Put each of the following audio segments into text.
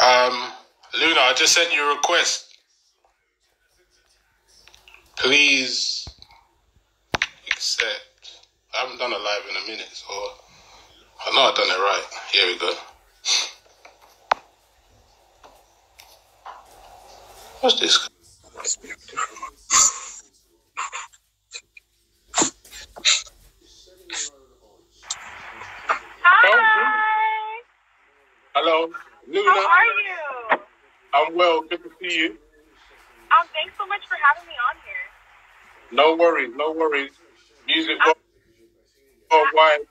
Luna, I just sent you a request. Please accept. I haven't done a live in a minute, so I know I've done it right. Here we go. What's this? Hi. Hello, Luna. How are you? I'm well. Good to see you. Thanks so much for having me on here. No worries, no worries. MusikWorldwide,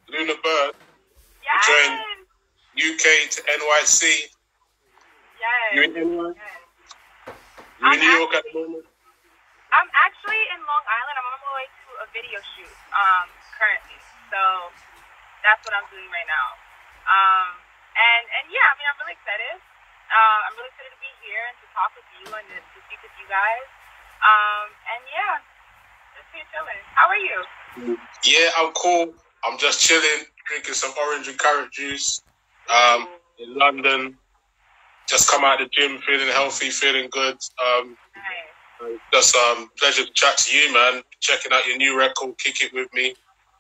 Luna Byrd. Yes. Joined UK to NYC. Yes. You in NY? Yes. You in New York at the moment? I'm actually in Long Island. I'm on my way to a video shoot currently. So that's what I'm doing right now. And yeah, I mean, I'm really excited. I'm really excited to be here and to talk with you and to speak with you guys. And yeah, just here chilling. How are you? Yeah, I'm cool. I'm just chilling, drinking some orange and carrot juice. In London. Just come out of the gym, feeling healthy, feeling good. Nice. Just pleasure to chat to you, man. Checking out your new record, Kick It With Me.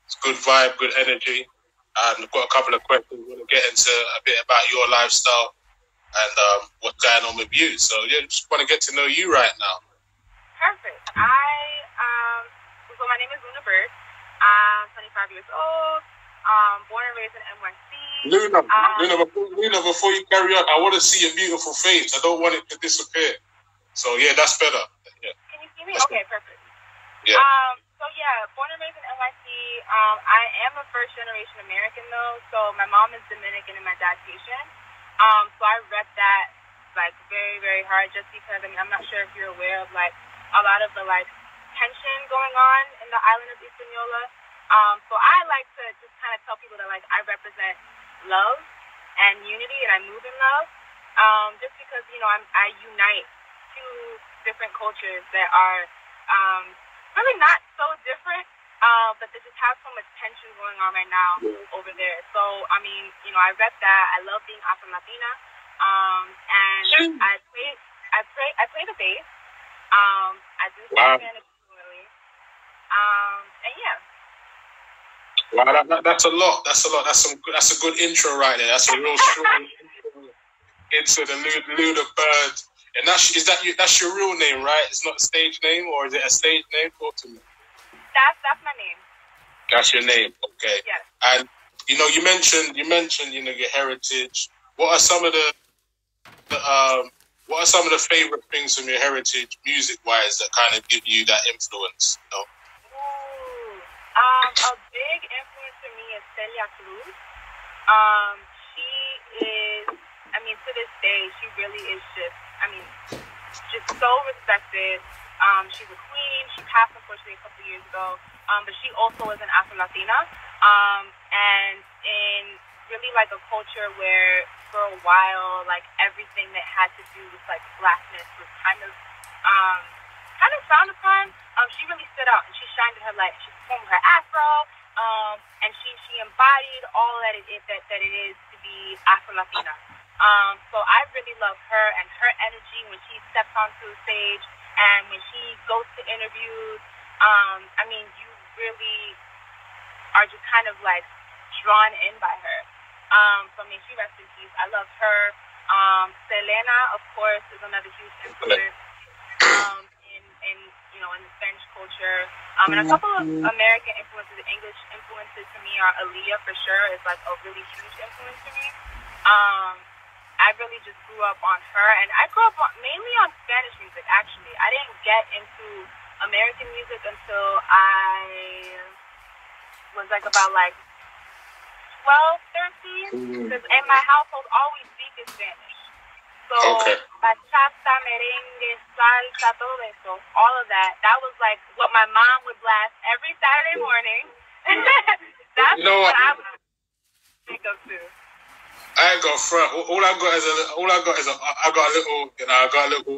It's good vibe, good energy. And I've got a couple of questions. I want to get into a bit about your lifestyle and what's going on with you. So yeah, just want to get to know you right now. Perfect. So my name is Luna Byrd. I'm 25 years old. Born and raised in NYC. Luna, before you carry on, I want to see your beautiful face. I don't want it to disappear. So yeah, that's better. Yeah. Can you see me? Okay, perfect. Yeah. So yeah, born and raised in NYC. I am a first generation American though. So my mom is Dominican and my dad's Haitian. So I rep that like very, very hard just because I'm not sure if you're aware of like a lot of the like tension going on in the island of Hispaniola. So I like to just kind of tell people that like I represent love and unity and I move in love. Just because, I unite two different cultures that are really not so different, but they just have so much tension going on right now over there. So, I mean, I rep that. I love being Afro Latina. And I play the bass. I do Spanish fluently. And yeah. Wow, that's a lot. That's a good intro right there. That's a real strong intro into the Luna Byrd. And that's your real name, right? It's not a stage name, or is it a stage name? Talk to me. That's my name. That's your name, okay. Yes. And you mentioned your heritage. What are some of the favorite things from your heritage, music wise, that kind of give you that influence? A big influence to me is Celia Cruz. She is, to this day, she really is just so respected. She's a queen. She passed, unfortunately, a couple of years ago. But she also is an Afro Latina. And in really like a culture where for a while, like everything that had to do with like blackness was kind of frowned upon. She really stood out and she shined in her light. She performed with her Afro, and she embodied all that it is to be Afro Latina. So I really love her and her energy when she steps onto the stage and when she goes to interviews. You really are just kind of like drawn in by her. So she rests in peace. I love her. Selena, of course, is another huge influence. In the Spanish culture. And a couple of American influences, English influences to me are Aaliyah for sure is like a really huge influence to me. I really just grew up on her, and I grew up mainly on Spanish music actually. I didn't get into American music until I was like about like 12, 13, because in my household all we speak is Spanish. So, bachata, merengue, salsa, todo eso, all of that was like what my mom would blast every Saturday morning. That's what I would think of too. I ain't got front. All I got is a little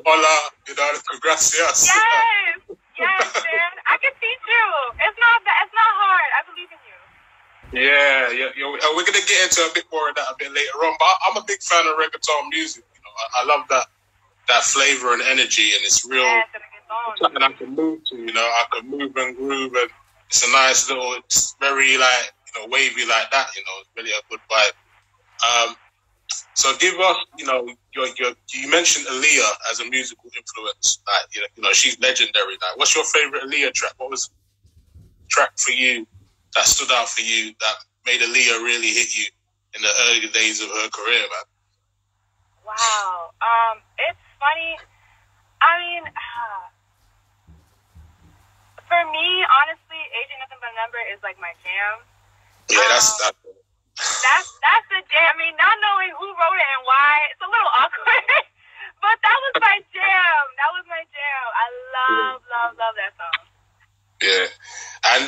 hola, a little gracias. Yes, man. I can teach you. It's not hard. I believe in you. Yeah. We're gonna get into a bit more of that a bit later on. But I'm a big fan of reggaeton music. You know, I love that flavor and energy, and it's real. Something I can move to. You know, I can move and groove, and it's a nice little. It's very like wavy like that. You know, it's really a good vibe. So give us, you mentioned Aaliyah as a musical influence. Like, she's legendary. Like, what's your favorite Aaliyah track? What was the track for you that stood out for you that made Aaliyah really hit you in the early days of her career, man? Wow. It's funny. I mean, for me, honestly, Aging Nothing But a Number is like my jam. Yeah, that's the jam. I mean, not knowing who wrote it and why, it's a little awkward. But that was my jam. That was my jam. I love that song. Yeah. And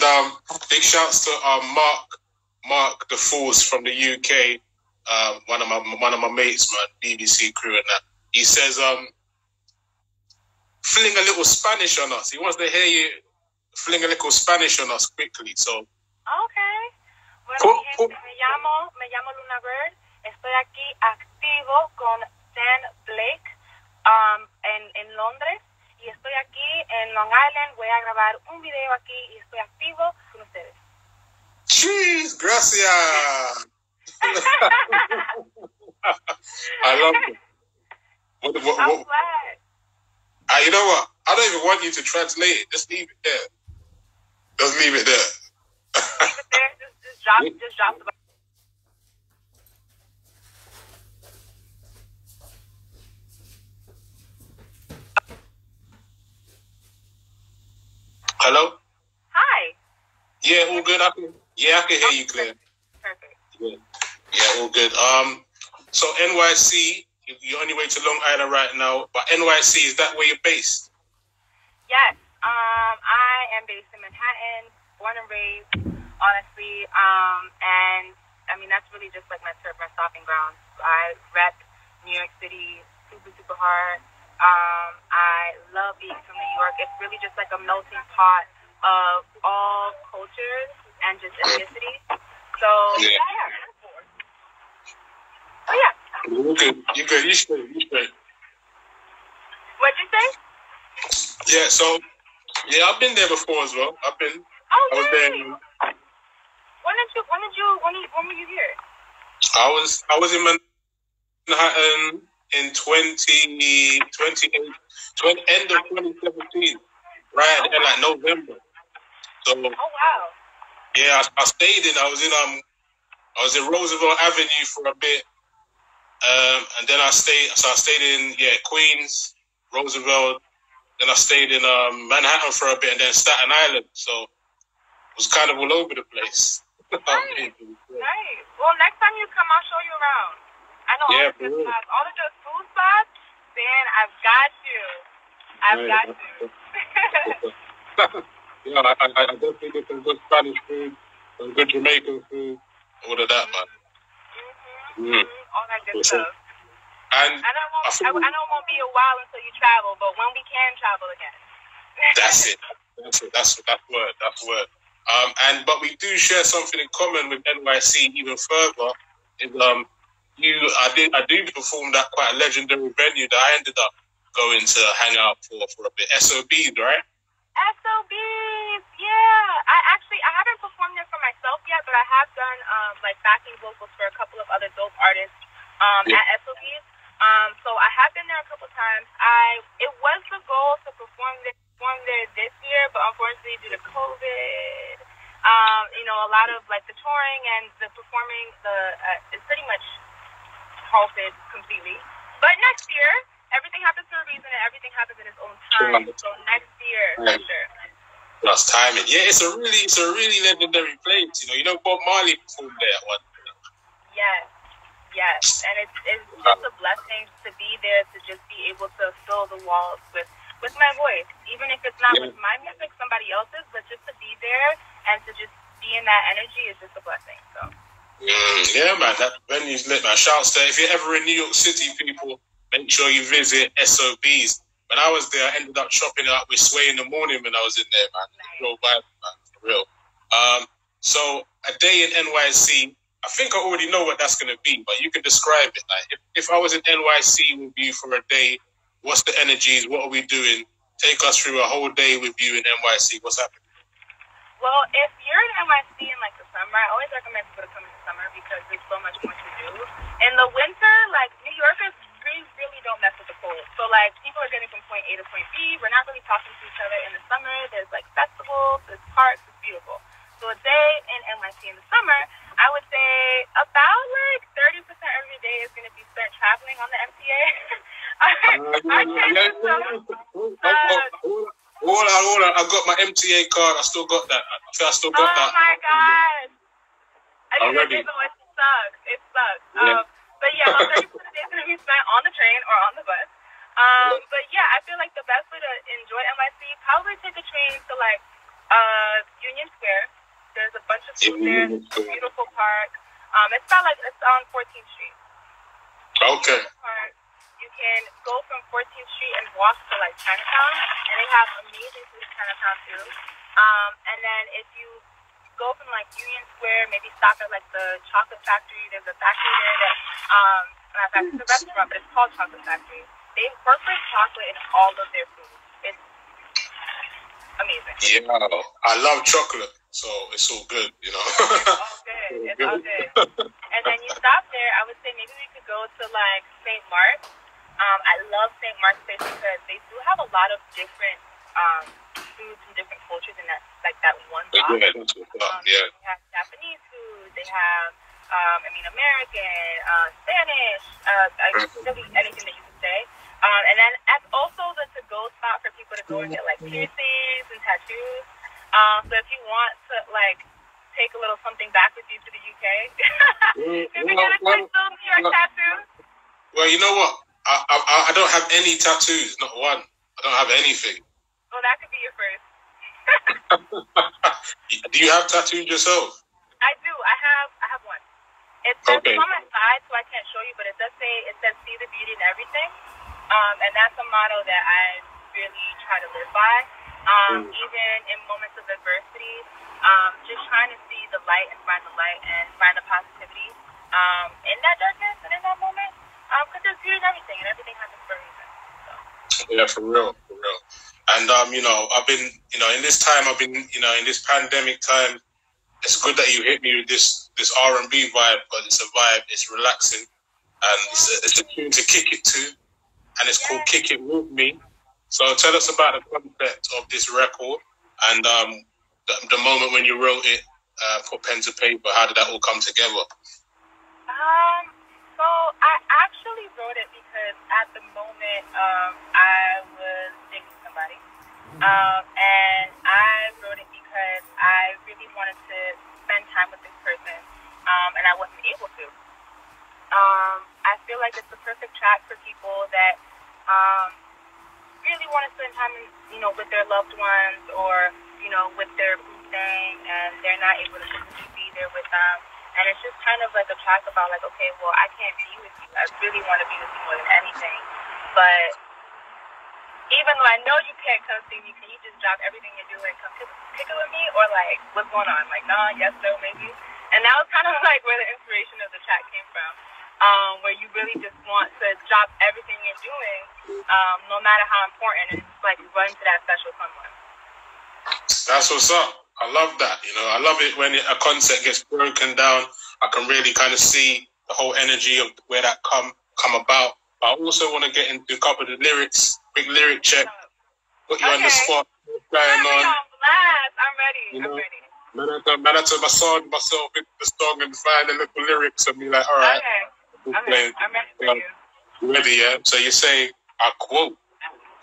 big shouts to Mark the Fools from the UK. One of my mates, man, BBC crew and that. He says, fling a little Spanish on us. He wants to hear you fling a little Spanish on us quickly. So okay. Bueno, mi gente, me llamo Luna Byrd. Estoy aquí activo con Dan Blake en Londres. Y estoy aquí en Long Island. Voy a grabar un video aquí y estoy activo con ustedes. Jeez, gracias. I love it. I'm glad. You know what? I don't even want you to translate it. Just leave it there. Just leave it there. Leave it there. Just drop the. Hello? Hi. Yeah, all good. I can hear you clear. Perfect. Yeah, all good. So NYC, you're on your way to Long Island right now, but NYC, is that where you're based? Yes. I am based in Manhattan, born and raised, honestly. And I mean, that's really just like my stopping ground. I rep New York City super hard. I love being from New York. It's really just like a melting pot of all cultures and just ethnicity. So yeah. Oh yeah. You good. You straight. What'd you say? Yeah. So yeah, I've been there before as well. I was there. When were you here? I was in Manhattan in end of 2017, right? And like November. So. Oh wow. Yeah, I stayed in. I was in Roosevelt Avenue for a bit, and then I stayed in Queens, Roosevelt. Then I stayed in Manhattan for a bit, and then Staten Island. So it was kind of all over the place. Nice. Well, next time you come, I'll show you around. I know all the good spots, all the good food spots. Dan, I've got you. Yeah, I definitely get some good Spanish food, some good Jamaican food, all of that, man. All that good stuff. And I know it won't be a while until you travel, but when we can travel again. That's it. That's word. But we do share something in common with NYC even further. I do perform at quite a legendary venue that I ended up going to hang out for a bit. SOBs, right? SOBs, yeah. I haven't performed there for myself yet, but I have done like backing vocals for a couple of other dope artists at SOBs. So I have been there a couple times. It was the goal to perform there this year, but unfortunately due to COVID, a lot of like the touring and the performing, it's pretty much halted completely. But next year, everything happens for a reason, and everything happens in its own time. So next year, for sure. That's timing. Yeah, it's a really legendary place. You know, Bob Marley performed there at one. Yes, and it's just a blessing to be there, to just be able to fill the walls with my voice, even if it's not with my music, somebody else's, but just to be there and to just be in that energy is just a blessing. So. Yeah, man, that venue's lit, man. Shouts to, if you're ever in New York City, people, make sure you visit SOBs. When I was there, I ended up chopping it up with Sway in the morning when I was in there, man. Real vibe, man, for real. So a day in NYC, I think I already know what that's going to be, but you can describe it. Like, if I was in NYC with you for a day, what's the energies? What are we doing? Take us through a whole day with you in NYC. What's happening? Well, if you're in NYC in like the summer, I always recommend people to come in the summer because there's so much more to do. In the winter, like New Yorkers really don't mess with the cold. So like people are getting from point A to point B. We're not really talking to each other in the summer. There's like festivals, there's parks, it's beautiful. So a day in NYC in the summer, I would say about like 30% of your day is going to be spent traveling on the MTA. Hold on. I got my MTA card. I still got that. I still got that. Oh my God. Already. It sucks. It sucks. Yeah. But yeah, about 30% of the day is going to be spent on the train or on the bus. But yeah, I feel like the best way to enjoy NYC, probably take a train to like Union Square. There's a bunch of food there. It's a beautiful park. It's on 14th Street. Okay. You can go from 14th Street and walk to like Chinatown, and they have amazing food in Chinatown too. And then if you go from like Union Square, maybe stop at like the chocolate factory. There's a factory there that, it's a restaurant, but it's called Chocolate Factory. They incorporate chocolate in all of their food. It's amazing. Yeah, I love chocolate, so it's all good, you know. It's all good. And then you stop there, I would say maybe we could go to like St. Mark's. I love St. Mark's Place because they do have a lot of different foods from different cultures in that one block. Yeah, that's what's up. Yeah. They have Japanese food. They have, American, Spanish. Really anything that you can say. And then that's also the to-go spot for people to go and get like piercings and tattoos. So if you want to like take a little something back with you to the UK, you can get a little New York tattoo. Well, you know what? I don't have any tattoos, not one. I don't have anything. Well, that could be your first. Do you have tattoos yourself? I do. I have one. It's on my side, so I can't show you, but it says see the beauty in everything. And that's a motto that I really try to live by. Even in moments of adversity, just trying to see the light and find the positivity in that darkness and in that moment. Because there's beauty in everything, and everything happens for a reason. So. Yeah, for real. And I've been, in this time, in this pandemic time, it's good that you hit me with this R&B vibe, because it's a vibe, it's relaxing, and it's a tune to kick it to, and it's called "Kick It With Me." So tell us about the concept of this record and the moment when you wrote it, put pen to paper. How did that all come together? So I actually wrote it because at the moment I was dating somebody, and I wrote it because I really wanted to spend time with this person, and I wasn't able to. I feel like it's the perfect track for people that really want to spend time, with their loved ones or with their boo thing, and they're not able to physically be there with them. And it's just kind of like a track about like, okay, well, I can't be with you. I really want to be with you more than anything. But even though I know you can't come see me, can you just drop everything you're doing and come pick it with me? Or like, what's going on? Like, nah, yes, no, maybe. And that was kind of like where the inspiration of the track came from. Where you really just want to drop everything you're doing, no matter how important, and just like run to that special someone. That's what's up. I love that. I love it when a concept gets broken down. I can really kind of see the whole energy of where that come about. But I also want to get into a couple of the lyrics, quick lyric check, put you on the spot. What's going on? I'm ready. Man, I tell myself into the song and find the little lyrics and be like, all right. Okay. I'm ready for you. You ready, yeah? So you say, I quote,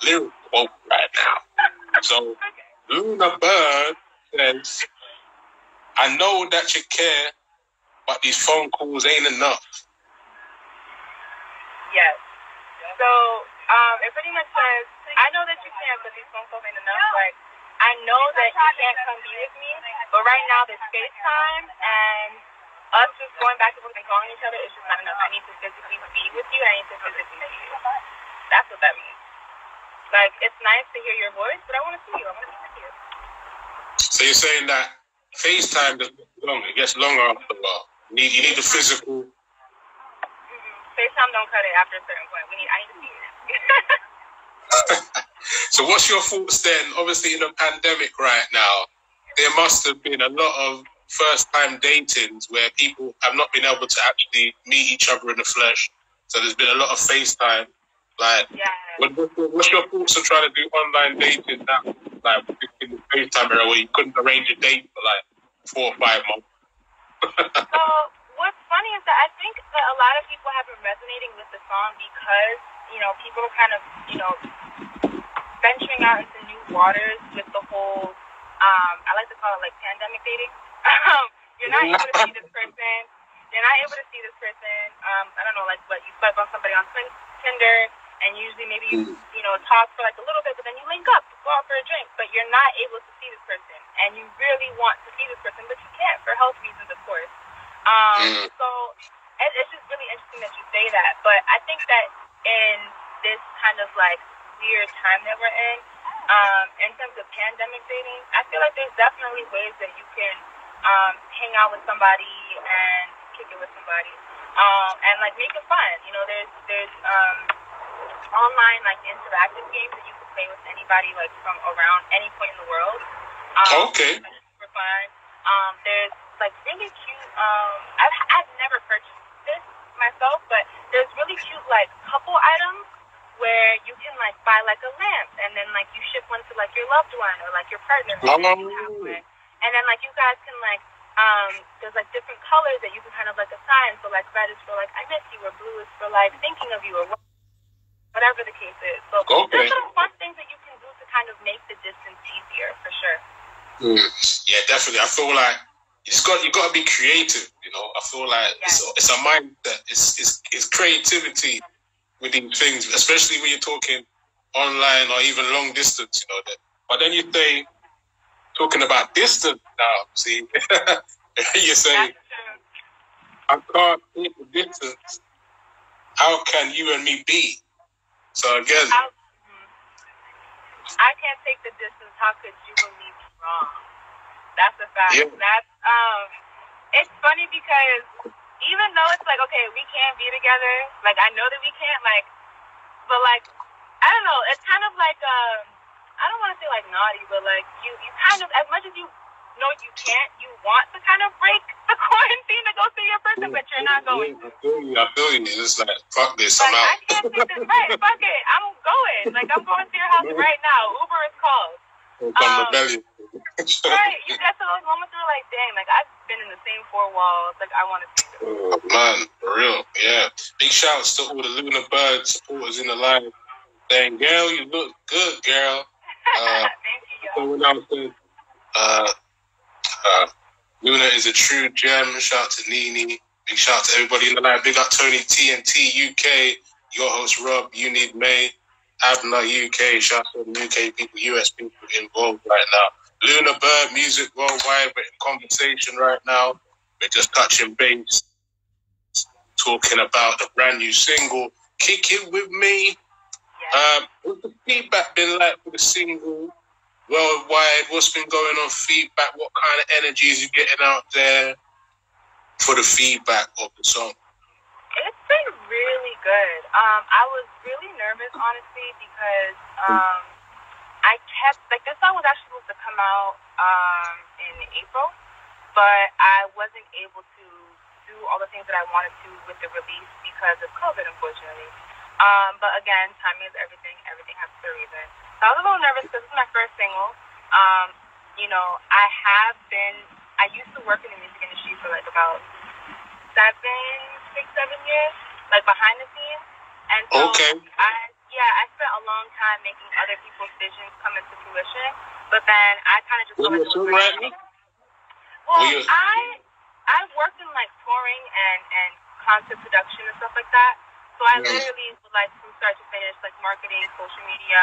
lyric quote right now. So, Luna Byrd says, I know that you care, but these phone calls ain't enough. Yes. So, it pretty much says, I know that you can, but these phone calls ain't enough. Like, I know that you can't come be with me, but right now there's FaceTime, and us just going back and forth and calling each other is just not enough. I need to physically be with you, and I need to physically see you. That's what that means. Like, it's nice to hear your voice, but I want to see you. I want to be with you. So you're saying that FaceTime doesn't get long. It gets longer after a while. You need the physical. FaceTime don't cut it after a certain point. I need to see it. So what's your thoughts then? Obviously in a pandemic right now, there must have been a lot of first-time datings where people have not been able to actually meet each other in the flesh. So there's been a lot of FaceTime. Like, what's your thoughts on trying to do online dating now? Like in the FaceTime era where you couldn't arrange a date for like 4 or 5 months. So what's funny is that I think that a lot of people have been resonating with the song because, people are kind of, venturing out into new waters with the whole, I like to call it like pandemic dating. You're not able to see this person. I don't know, like what, you swipe on somebody on Tinder, and usually maybe you talk for like a little bit, but then you link up, go out for a drink, but you're not able to see this person, and you really want to see this person, but you can't for health reasons, of course. So it's just really interesting that you say that, but I think that in this kind of like weird time that we're in terms of pandemic dating, I feel like there's definitely ways that you can hang out with somebody and kick it with somebody, and like make it fun. There's online like interactive games that you can play with anybody like from around any point in the world. Okay. Super fun. There's like really cute. I've never purchased this myself, but there's really cute like couple items where you can like buy like a lamp, and then like you ship one to like your loved one or like your partner. And then like you guys can like there's like different colors that you can kind of like assign. So like red is for like I miss you, or blue is for like thinking of you, or whatever the case is. So there's some fun things that you can do to kind of make the distance easier, for sure. Yeah, definitely. I feel like you got to be creative. I feel like it's a mindset. It's creativity with these things, especially when you're talking online or even long distance. But then you say talking about distance now. See, you say I can't take the distance. How can you and me be? So again, I can't take the distance. How could you and me be wrong? That's a fact. Yeah. That's it's funny because even though it's like, okay, we can't be together, like I know that we can't, like, but like I don't know, it's kind of like I don't want to say like naughty, but like you kind of, as much as you know you can't, you want to kind of break the quarantine to go see your person, but you're not going. I feel you. It's like, fuck this, I'm out. I can't take this, right, fuck it, I'm going. Like, I'm going to your house right now. Uber is called. Rebellion. Right, you get to those moments where you're like, dang, like, I've been in the same 4 walls. Like, I want to see this. Oh, man, for real, yeah. Big shouts to all the Luna Byrd supporters in the line. Saying, girl, you look good, girl. Thank you, so when I said, Luna is a true gem. Shout out to Nini. Big shout out to everybody in the line. Big up Tony TNT UK. Your host Rob. You Need May. Abner UK. Shout out to the UK people, US people involved right now. Luna Byrd, Music Worldwide. We're in conversation right now. We're just touching base, talking about the brand new single, Kick It With Me. What's the feedback been like for the single worldwide? What's been going on feedback? What kind of energy is you getting out there for the feedback of the song? It's been really good. I was really nervous, honestly, because I kept, like, this song was actually supposed to come out in April, but I wasn't able to do all the things that I wanted to with the release because of COVID, unfortunately. But again, timing is everything. Everything happens for a reason. So I was a little nervous because this is my first single. I used to work in the music industry for like about 7 years, like behind the scenes. And so I spent a long time making other people's visions come into fruition. But then I kind of just felt like it was right. Well, I worked in like touring and concert production and stuff like that. So I literally, like, from start to finish, like, marketing, social media,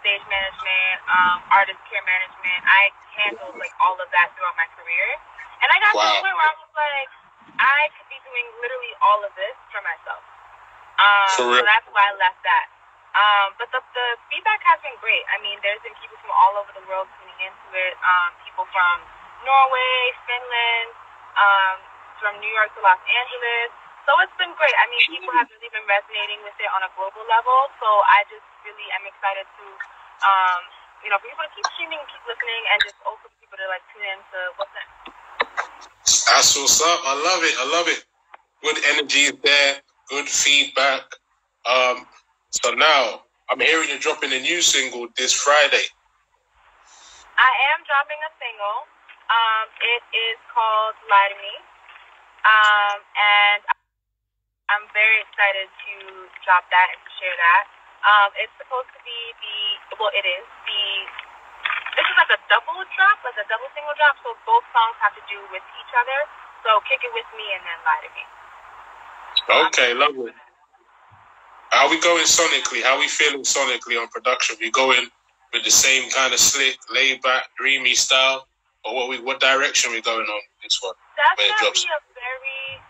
stage management, artist care management. I handled, like, all of that throughout my career. And I got to the point where I was like, I could be doing literally all of this for myself. So that's why I left that. But the feedback has been great. I mean, there's been people from all over the world tuning into it. People from Norway, Finland, from New York to Los Angeles. So it's been great. I mean, people have really been resonating with it on a global level. So I just really am excited to, for people to keep streaming, keep listening, and just also for people to like tune in to what's next. That's what's up. I love it. I love it. Good energy there. Good feedback. So now I'm hearing you're dropping a new single this Friday. I am dropping a single. It is called "Lie to Me," and I'm very excited to drop that and to share that. It's supposed to be this is like a double drop, like a double single drop, so both songs have to do with each other. So Kick It With Me and then Lie to Me. Okay, lovely. How are we going sonically? How are we feeling sonically on production? We going with the same kind of slick, laid back, dreamy style? Or what direction are we going on this one? That's going to be a very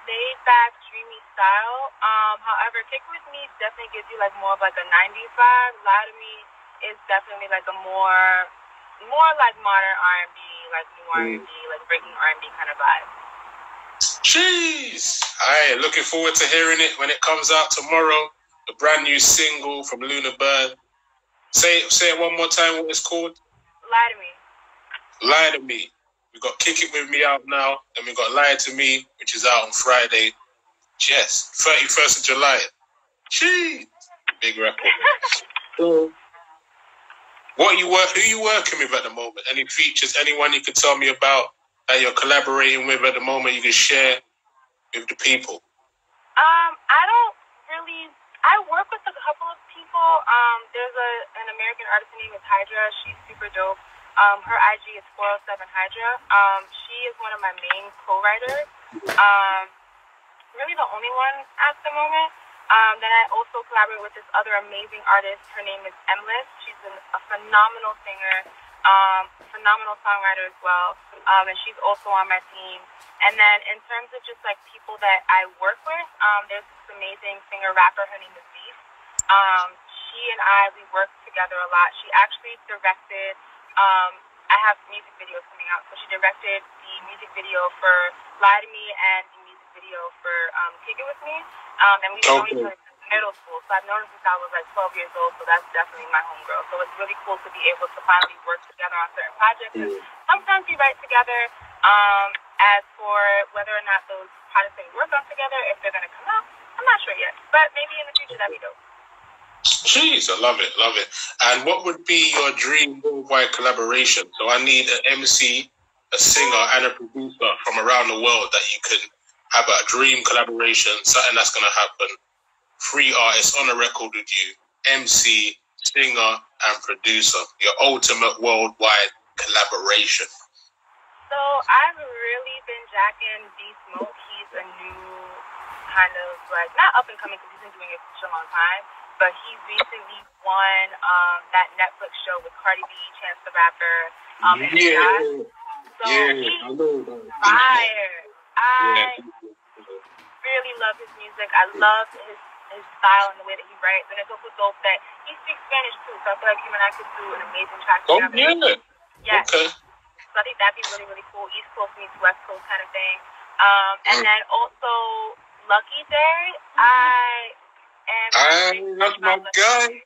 laid back, dreamy style. However, Kick It With Me definitely gives you like more of like a 90s vibe. Lie to Me is definitely like a more like modern R&B, like new R&B, like breaking R&B kind of vibe. Jeez! Alright, looking forward to hearing it when it comes out tomorrow. The brand new single from Byrd. Say it one more time. What it's called? Lie to Me. Lie to Me. We got Kick It With Me out now, and we got Lie to Me, which is out on Friday. Yes, 31st of July. Jeez, big record. So, who are you working with at the moment? Any features? Anyone you could tell me about that you're collaborating with at the moment? You can share with the people. I work with a couple of people. There's an American artist named Hydra. She's super dope. Her IG is 407 Hydra. She is one of my main co-writers. Really the only one at the moment. Then I also collaborate with this other amazing artist. Her name is Emless. She's a phenomenal singer, phenomenal songwriter as well. And she's also on my team. And then in terms of just like people that I work with, there's this amazing singer-rapper. Her name is Beef. She and we work together a lot. She actually directed, I have music videos coming out. So she directed the music video for Lie to Me and the music video for Kick It With Me. And we've known each other since middle school. So I've known her since I was like 12 years old. So that's definitely my homegirl. So it's really cool to be able to finally work together on certain projects. And sometimes we write together. As for whether or not those projects that we work on together, if they're going to come out, I'm not sure yet. But maybe in the future, that'd be dope. Jeez, I love it, love it. And what would be your dream worldwide collaboration? So I need an MC, a singer, and a producer from around the world that you can have a dream collaboration, something that's going to happen. 3 artists on a record with you, MC, singer, and producer. Your ultimate worldwide collaboration. So I've really been jacking D-Smoke. He's a new kind of like, not up and coming because he's been doing it for such a long time, but he recently won that Netflix show with Cardi B, Chance the Rapper, and Josh. So he's fire. I really love his music. I love his style and the way that he writes, and it's also dope that he speaks Spanish too, so I feel like him and I could do an amazing track together. Oh, yeah. Yes. Okay. So I think that'd be really, really cool. East Coast meets West Coast kind of thing. And then also Lucky Day. That's my guy.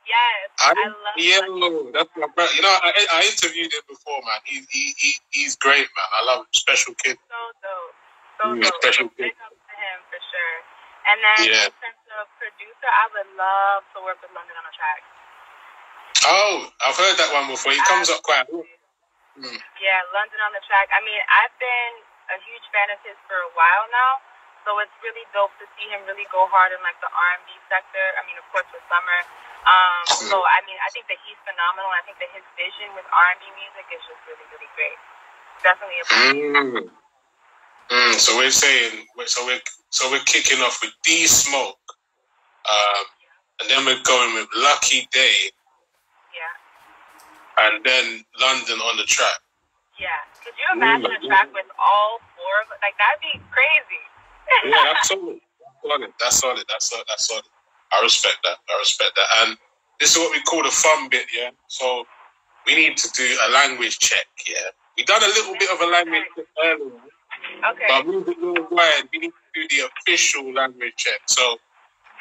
Yes, I love Lucky. That's my brother. You know, I interviewed him before, man. He's great, man. I love him. Special kid. So dope. Special kid. Big up to him for sure. And then in terms of producer, I would love to work with London on a track. Oh, I've heard that one before. He comes up quite. Yeah, London on the track. I mean, I've been a huge fan of his for a while now, so it's really dope to see him really go hard in like the R&B sector. I mean, of course, with Summer. So I mean, I think that he's phenomenal. I think that his vision with R&B music is just really, really great. Definitely a So we're saying, so we're kicking off with D-Smoke, and then we're going with Lucky Day. And then London on the track. Yeah. Could you imagine a track with all 4 of it? Like, that'd be crazy. Yeah, that's solid. That's solid. I respect that. And this is what we call the fun bit, yeah? So we need to do a language check, yeah? We done a little bit of a language check earlier. Okay. But MusikWorldwide, we need to do the official language check. So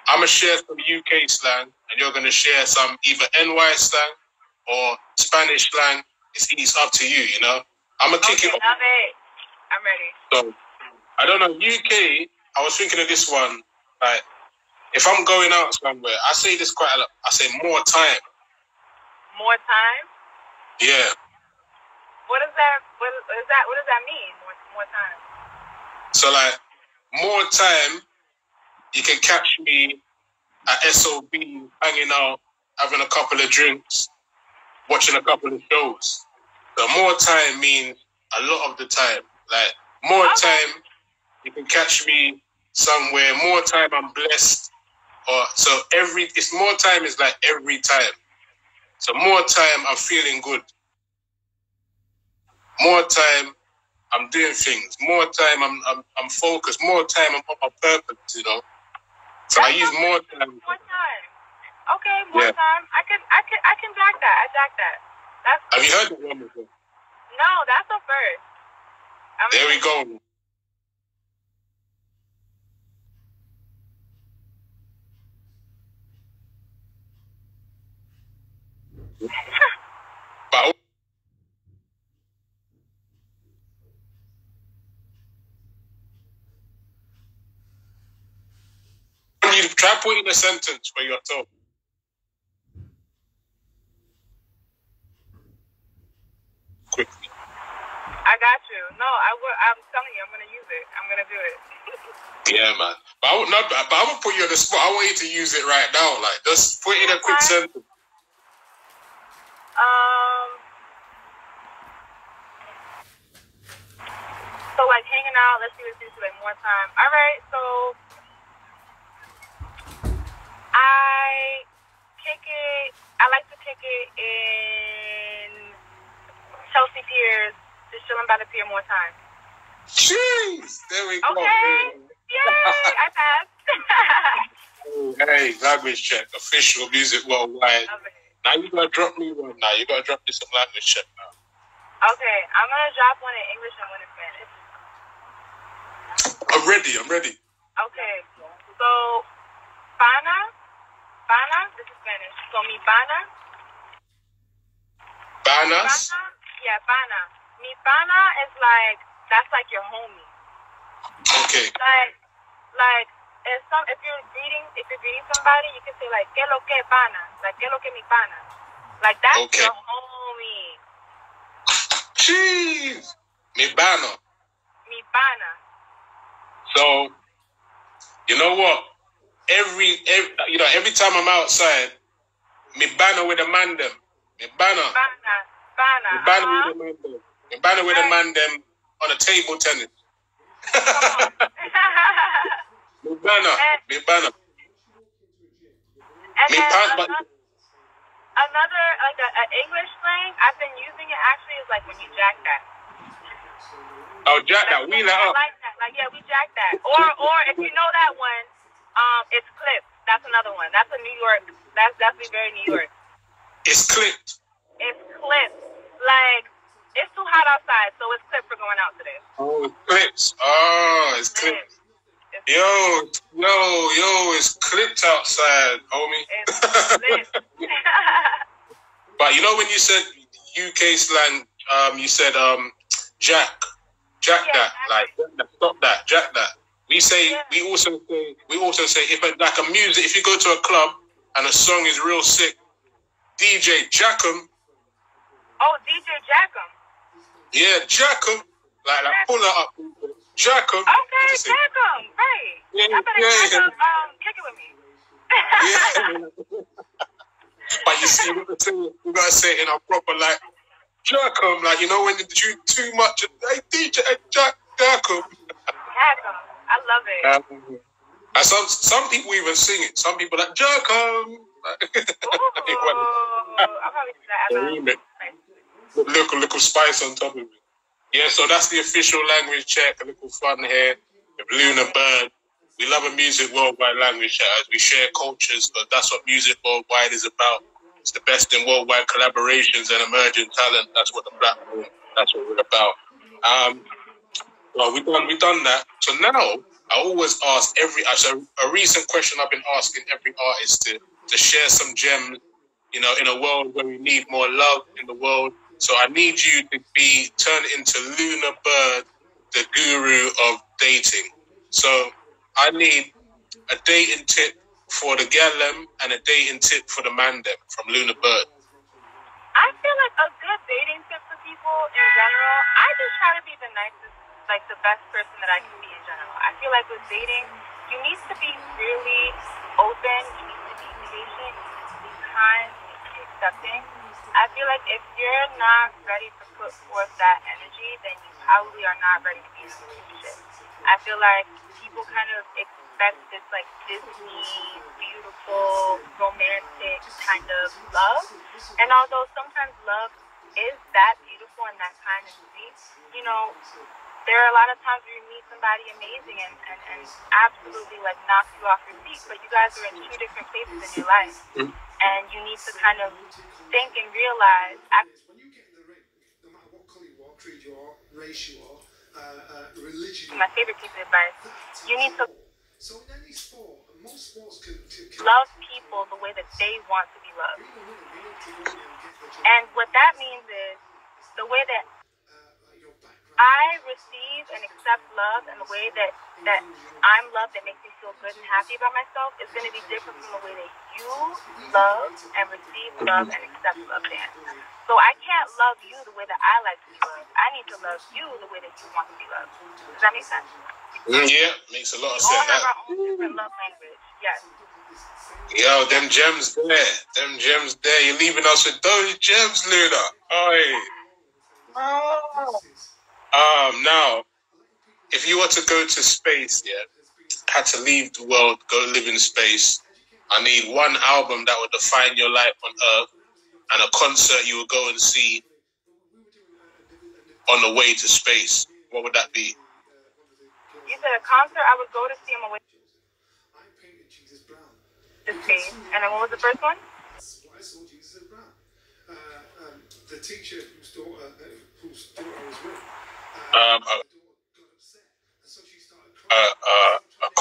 I'm going to share some UK slang, and you're going to share some either NY slang or Spanish slang. It's up to you, you know? I'm going to kick it off. Love it. I'm ready. So, I don't know, UK, I was thinking of this one, like, if I'm going out somewhere, I say this quite a lot. I say more time. More time? Yeah. What does that mean? More time. So like more time, you can catch me at SOB hanging out, having a couple of drinks, watching a couple of shows. So more time means a lot of the time. Like more time, you can catch me somewhere. More time, I'm blessed. Or so it's more time is like every time. So more time, I'm feeling good. More time, I'm doing things. More time, I'm focused. More time, I'm on my purpose. You know. So I use more time. More time. Okay, more time. I can jack that. I jack that. That's cool. Have you heard that one before? No, that's the first. There we go. But you try putting a sentence for yourself. Quickly. I got you. No, I'm telling you, I'm gonna use it. I'm gonna do it. Yeah, man. But I'm gonna put you on the spot. I want you to use it right now. Like, just put in a quick sentence. So like hanging out. Let's do like more time. All right. So I like to kick it in Chelsea Piers, just chilling by the pier more time. Jeez, there we go. Okay. Yay! I passed. Hey, language check, official MusikWorldwide. Now you gotta drop me one. Now you gotta drop me some language check now. Okay, I'm gonna drop one in English and one in Spanish. I'm ready. Okay, so pana, this is Spanish. So mi pana. Panas? Yeah, pana. Mi pana is like, that's like your homie. Okay. Like if you're greeting somebody, you can say like que lo que pana, like que lo que mi pana, like that's your homie. Jeez, mi pana. So, you know what? Every time I'm outside, mi pana with the man them. Mi pana. Mi pana with the man them on a table tennis. Mi pana. Another like an English slang I've been using it actually is like when you jack that. Oh, jack that. We that up. Like that. Like, yeah, we jack that. Or if you know that one, it's clipped. That's another one. That's a New York. That's definitely very New York. It's clipped. It's clipped. Like, it's too hot outside, so it's clipped for going out today. Oh, it's clips. Oh, it's clipped. Yo, it's clipped outside, homie. It's clipped. But you know when you said UK slang, you said jack that, like stop that, jack that. We also say if you go to a club and a song is real sick, DJ jack 'em. Oh, DJ jack 'em. Yeah, jack 'em. Like pull it up. Jack 'em. Okay, jack 'em. Right. Yeah. Kick it with me. Yeah. But you see, we gotta say it in a proper like jack 'em. Like, you know when you do too much. Hey, DJ, jack 'em. Jack 'em. I love it. And some people even sing it. Some people like jack 'em. I'll probably do that. Little spice on top of it. Yeah, so that's the official language check. A little fun here with Luna Byrd. We love a MusikWorldwide language chat as we share cultures, but that's what MusikWorldwide is about. It's the best in worldwide collaborations and emerging talent. That's what the platform That's what we're about. Well, we done that. So now I always ask so a recent question I've been asking every artist to share some gems, in a world where we need more love in the world. So I need you to be turned into Luna Byrd, the guru of dating. So I need a dating tip for the gallem and a dating tip for the mandem from Luna Byrd. I feel like a good dating tip for people in general, I just try to be the nicest, like the best person that I can be in general. I feel like with dating, you need to be really open, you need to be patient, you need to be kind, you need to be accepting. I feel like if you're not ready to put forth that energy, then you probably are not ready to be in a relationship. I feel like people kind of expect this like Disney, beautiful, romantic kind of love. And although sometimes love is that beautiful and that kind and sweet, there are a lot of times where you meet somebody amazing and absolutely like knocks you off your feet, but you guys are in two different places in your life. And you need to kind of think and realize. When you get in the ring, no matter what colour you are, creed you are, race you are, religion. My favorite piece of advice: you need to. So in any sport, most sports can love people the way that they want to be loved. And what that means is the way that I receive and accept love and the way that I'm loved that makes me feel good and happy about myself is going to be different from the way that you love and receive love and accept love, Dan. So I can't love you the way that I like to be loved. I need to love you the way that you want to be loved. Does that make sense? Yeah, makes a lot of sense. We all have our own different love language. Yes. Yo, them gems there. Them gems there. You're leaving us with those gems, Luna. Oi. Now, if you were to go to space, had to leave the world, go live in space, I need one album that would define your life on Earth and a concert you would go and see on the way to space. What would that be? You said a concert I would go to see on my way to space. And then what was the first one? I saw Jesus Brown. The teacher whose daughter was with.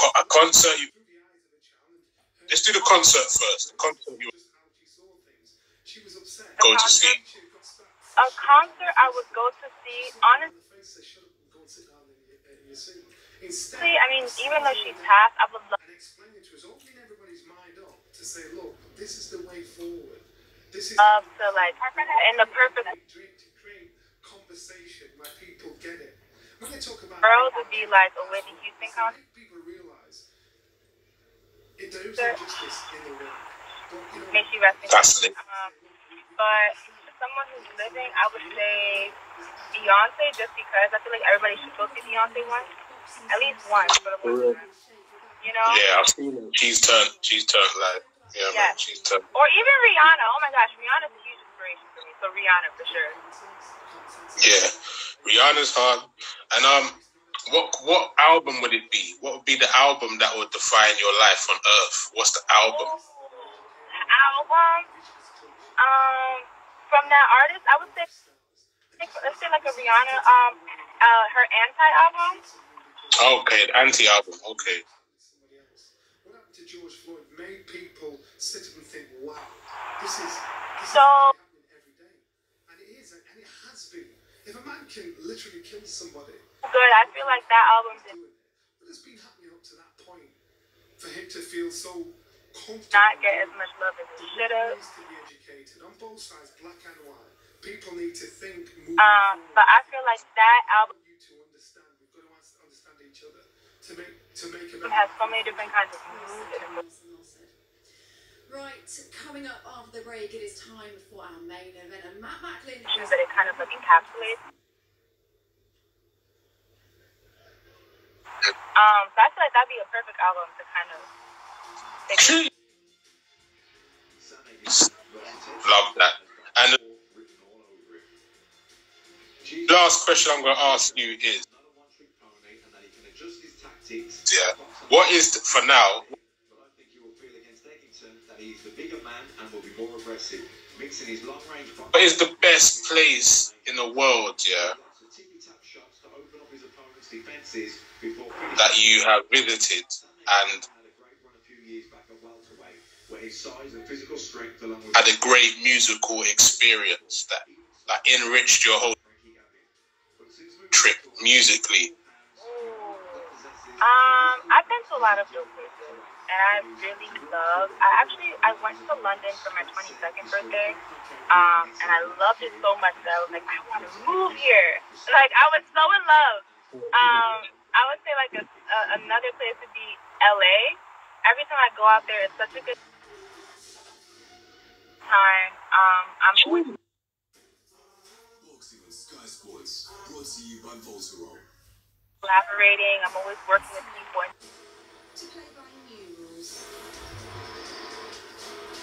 A concert. Let's do the concert first. The concert you go to see. A concert I would go to see, honestly, I mean, even though she's passed, I would love. And explain it to us, opening everybody's mind up to say, look, this is the way forward. This is to like, and the purpose. To create conversation where people get it. When they talk about girls would be like a Whitney Houston concert. People realize there is no justice in the world. May she rest in peace. But someone who's living, I would say Beyonce, just because I feel like everybody should go see Beyonce once, at least once for the first time. Yeah, I've seen her. She's turned like, man, she's turned. Or even Rihanna. Oh my gosh, Rihanna's a huge inspiration for me. So Rihanna for sure. Yeah, Rihanna's hard. And what album would it be? What would be the album that would define your life on Earth? What's the album? Album. From that artist, I would say, let's say like a Rihanna. Her Anti-album. Okay, the Anti-album. Okay. What happened to George Floyd made people sit up and think, wow, this is so. Happening every day. And it is, and it has been. If a man can literally kill somebody. Good, I feel like that album did. But it's been happening up to that point. For him to feel so comfortable. Not get as much love as he should have. Needs to be educated on both sides, black and white. People need to think. But I feel like that album. You to understand. We've got to understand each other to make a. It has so many different kinds of moods. Right, coming up after the break, it is time for our main event. And Matt Macklin. That it kind of like encapsulates. So I feel like that'd be a perfect album to kind of. Love that. And the last question I'm going to ask you is, what is for now? He's the bigger man and will be more aggressive. What is the best place in the world, yeah, that you have visited and had a great musical experience that enriched your whole trip musically? I've been to a lot of dope places, and I really love. I went to London for my 22nd birthday, and I loved it so much that I was like, I want to move here. Like, I was so in love. I would say like another place would be LA. Every time I go out there, it's such a good time. I'm always collaborating. I'm always working with people in the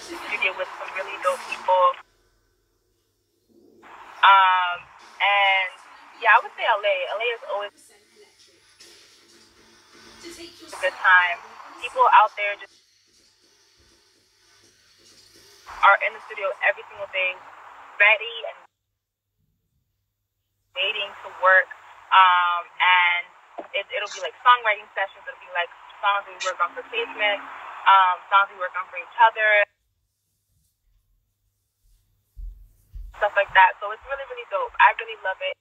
studio with some really dope people. And yeah, I would say LA. LA is always a good time. People out there just are in the studio every single day, ready and waiting to work. And it'll be like songwriting sessions. It'll be like songs we work on for placement, songs we work on for each other, stuff like that. So it's really, really dope. I really love it.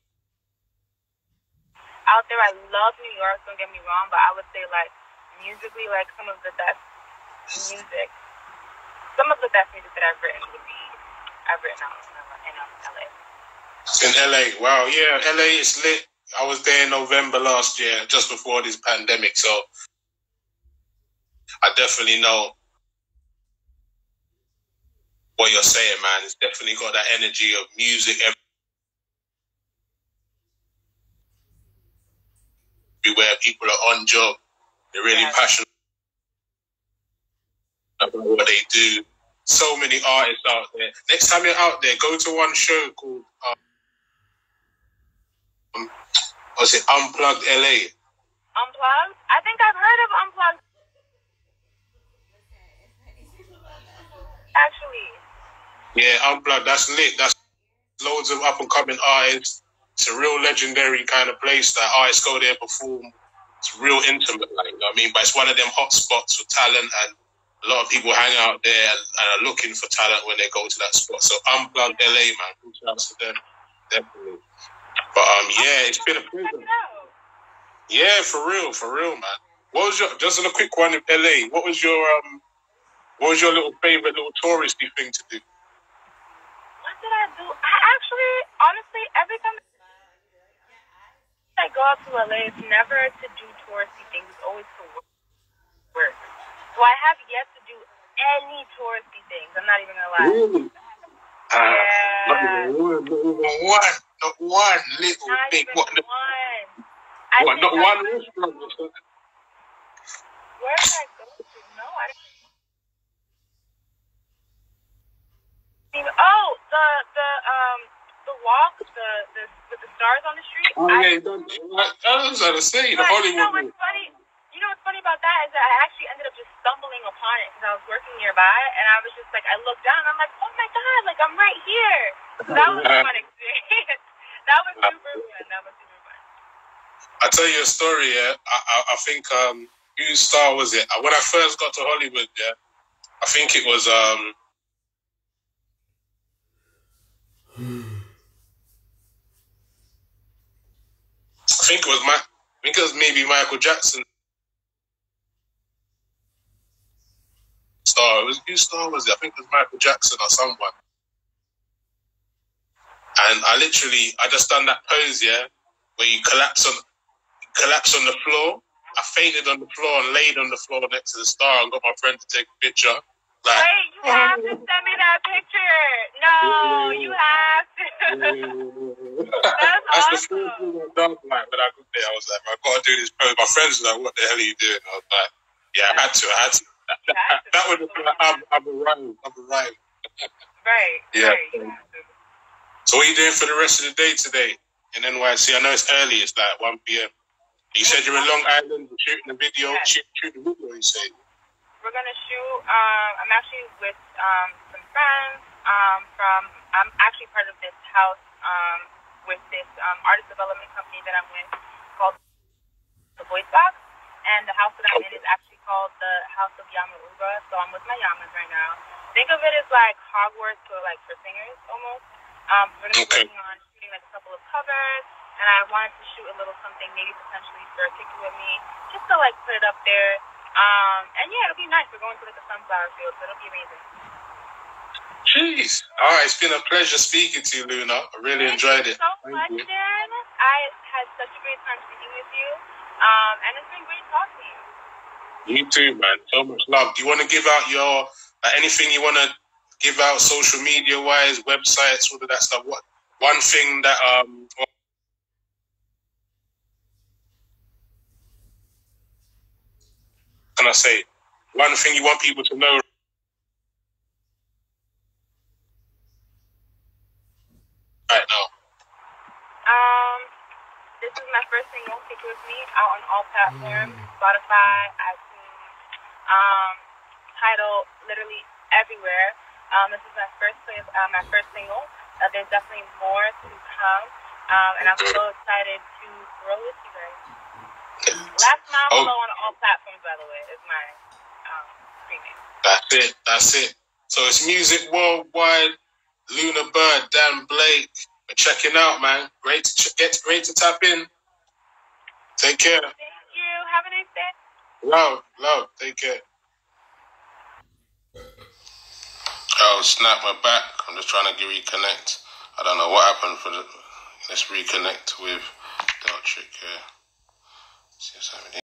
Out there, I love New York, don't get me wrong, but I would say like musically, like some of the best music that I've written would be I've written out in LA. In LA, wow, yeah, LA is lit. I was there in November last year, just before this pandemic, so I definitely know what you're saying, man. It's definitely got that energy of music everywhere. People are on job. They're really passionate about what they do. So many artists out there. Next time you're out there, go to one show called was it Unplugged LA? Unplugged? I think I've heard of Unplugged. Actually. Yeah, Unplugged. That's lit. That's loads of up and coming artists. It's a real legendary kind of place that artists go there perform. It's real intimate, like, you know what I mean? But it's one of them hot spots for talent, and a lot of people hang out there and are looking for talent when they go to that spot. So Unplugged LA, man. Good shout to them. Definitely. But yeah, it's been a pleasure. Yeah, for real, man. What was your, just on a quick one in LA, what was your little favorite little touristy thing to do? What did I do? I actually, honestly, every time I go out to LA, it's never to do touristy things, it's always to work. So I have yet to do any touristy things. I'm not even gonna lie. Really? Not one little not thing. Even one. Not one restaurant. Where did I go to? No, I didn't. Oh, the walk, the with the stars on the street. Oh yeah, I was gonna say the Hollywood. You know what's funny about that is that I actually ended up just stumbling upon it because I was working nearby, and I was just like, I looked down, and I'm like, oh my god, like I'm right here. So that was a fun experience. That was super fun. I'll tell you a story. Yeah, I think whose star was it? When I first got to Hollywood, yeah, I think it was I think it was maybe Michael Jackson. Star. Whose star was it? I think it was Michael Jackson or someone. And I just done that pose, yeah, where you collapse on the floor. I fainted on the floor and laid on the floor next to the star and got my friend to take a picture. Like, wait, you have to send me that picture. No, you have to. That's the first thing I done. Like, when I got there, I was like, I gotta do this pose. My friends were like, what the hell are you doing? I was like, yeah, I had to. That would have been like, I've arrived. Right. Yeah. Right. So what are you doing for the rest of the day today in NYC? I know it's early. It's like 1 p.m. You said you're in Long Island shooting a video. Shooting a video, you say? we're gonna shoot. I'm actually with some friends. I'm actually part of this house with this artist development company that I'm with called the Voice Box, and the house that I'm in is actually called the House of Yamauba. So I'm with my Yamas right now. Think of it as like Hogwarts or like for singers almost. We're gonna be working on shooting like a couple of covers, and I wanted to shoot a little something maybe potentially for a Kick It With Me, just to like put it up there. And yeah, it'll be nice. We're going to like a sunflower field, so it'll be amazing. Jeez. All right, it's been a pleasure speaking to you, Luna. I really enjoyed it. Thank you so much, Dan. I had such a great time speaking with you, and it's been great talking to you. You too, man. So much love. Do you want to give out your anything you want to give out social media wise, websites, all of that stuff? What one thing that what can I say? One thing you want people to know right now. This is my first single, Kick It With Me, out on all platforms, Spotify, iTunes, Tidal, literally everywhere. This is my first single. There's definitely more to come, and I'm so excited to grow with you guys. Last Mile Below on all platforms, by the way, is my premium. That's it. So it's Music Worldwide, Luna Byrd, Dan Blake. We're checking out, man. Great to tap in. Take care. Thank you. Have a nice day. Love. Take care. Oh, snap, my back. I'm just trying to reconnect. I don't know what happened let's reconnect with Deltrick here. See what's happening.